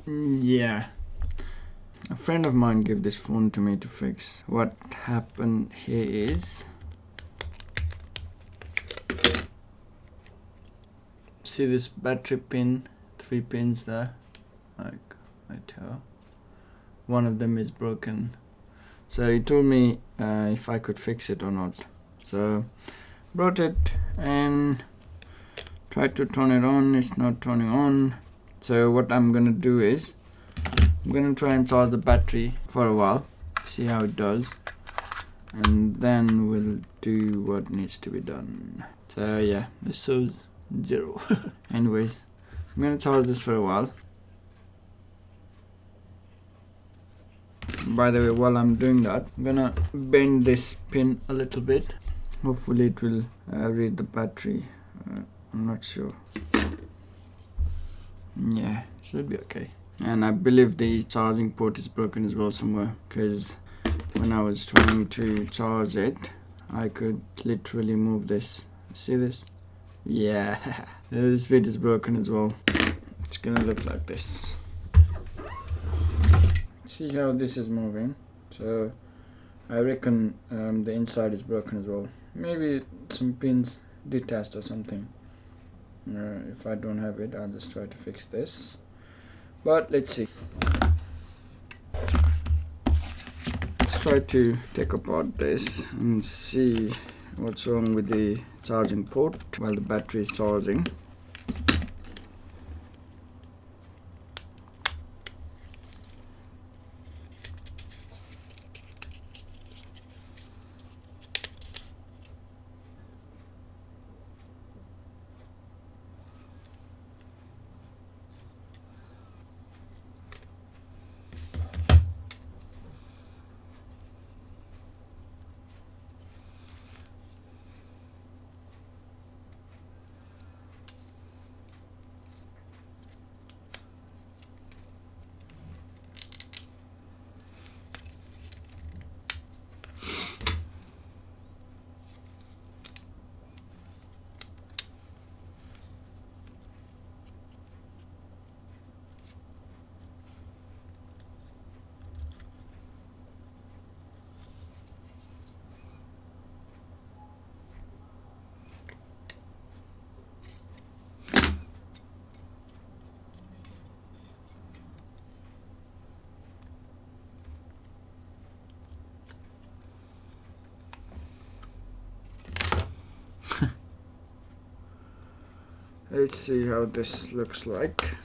Yeah. A friend of mine gave this phone to me to fix. What happened here is, see this battery pin, 3 pins there, like right here. One of them is broken. So he told me if I could fix it or not. So brought it and tried to turn it on. It's not turning on. So what I'm gonna do is, I'm gonna try and charge the battery for a while, see how it does, and then we'll do what needs to be done. So yeah, this shows 0. Anyways, I'm gonna charge this for a while. By the way, while I'm doing that, I'm gonna bend this pin a little bit. Hopefully it will read the battery. I'm not sure. Yeah, should be okay. And I believe the charging port is broken as well somewhere, because when I was trying to charge it, I could literally move this. See this? Yeah, this bit is broken as well. It's gonna look like this. See how this is moving? So I reckon the inside is broken as well. Maybe some pins detached or something. If I don't have it, I'll just try to fix this. But let's see. Let's try to take apart this and see what's wrong with the charging port while the battery is charging. Let's see how this looks like.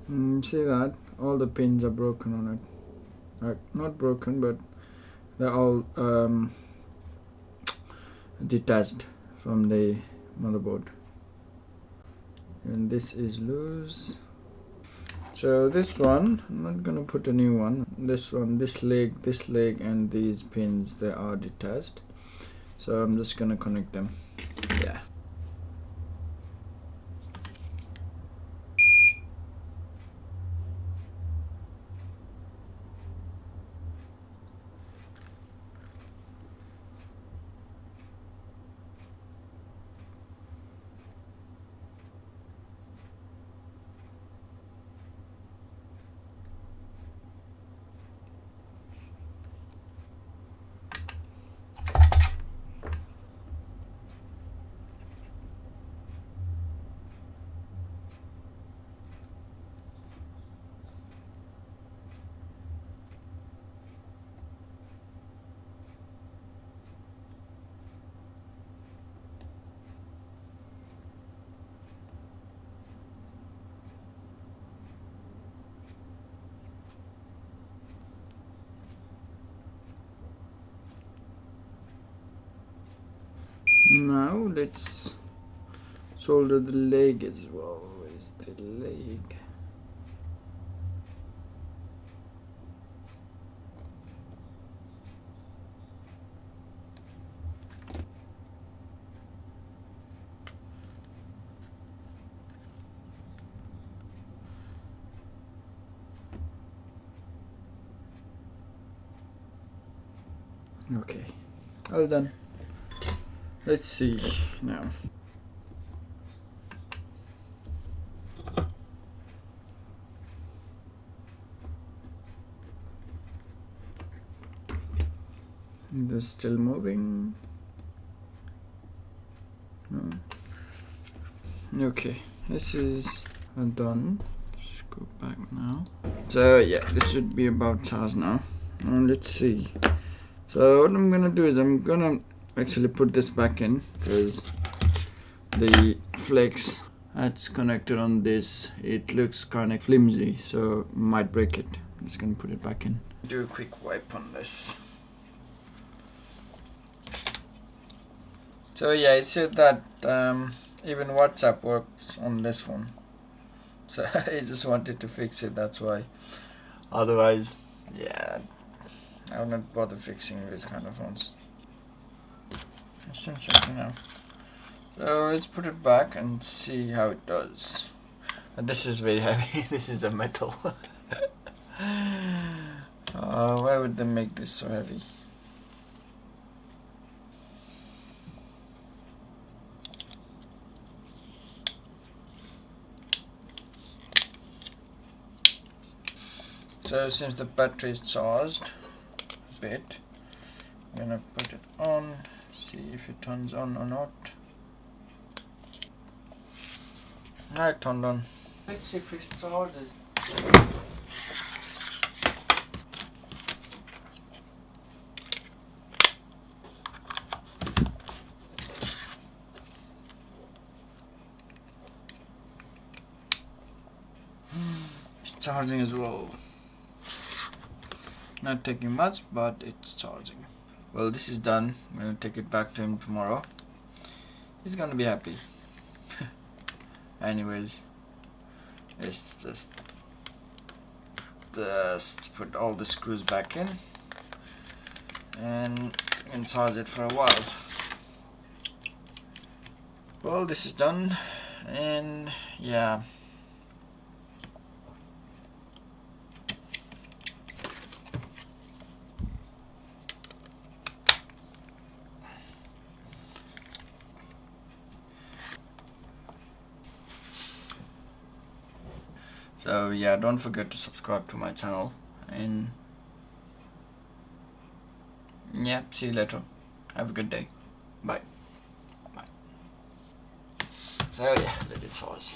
See that? All the pins are broken on it. Not broken, but they're all detached from the motherboard. And this is loose. So this one, I'm not gonna put a new one. This one, this leg, and these pins, they are detached. So I'm just gonna connect them. Yeah. Now let's solder the leg as well. Where's the leg? Okay, all done. Let's see now. This still moving. No. Okay, this is done. Let's go back now. So yeah, this should be about charged now. Let's see. So what I'm gonna do is I'm gonna actually put this back in, because the flex that's connected on this, it looks kind of flimsy, so might break it. I'm just gonna put it back in. Do a quick wipe on this. So yeah, it said that even WhatsApp works on this phone. So I just wanted to fix it, that's why. Otherwise, yeah, I would not bother fixing these kind of phones. Let's check it now. So let's put it back and see how it does. And this is very heavy. This is a metal. Why would they make this so heavy? So since the battery is charged a bit, I'm gonna put it on, see if it turns on or not. Now it turned on. Let's see if it charges. It's charging as well. Not taking much, but it's charging. Well, this is done. I'm gonna take it back to him tomorrow. He's gonna be happy. Anyways, let's just put all the screws back in and charge it for a while. Well, this is done, and yeah. So yeah, don't forget to subscribe to my channel, and yeah, see you later. Have a good day. Bye. Bye. So yeah, let it charge.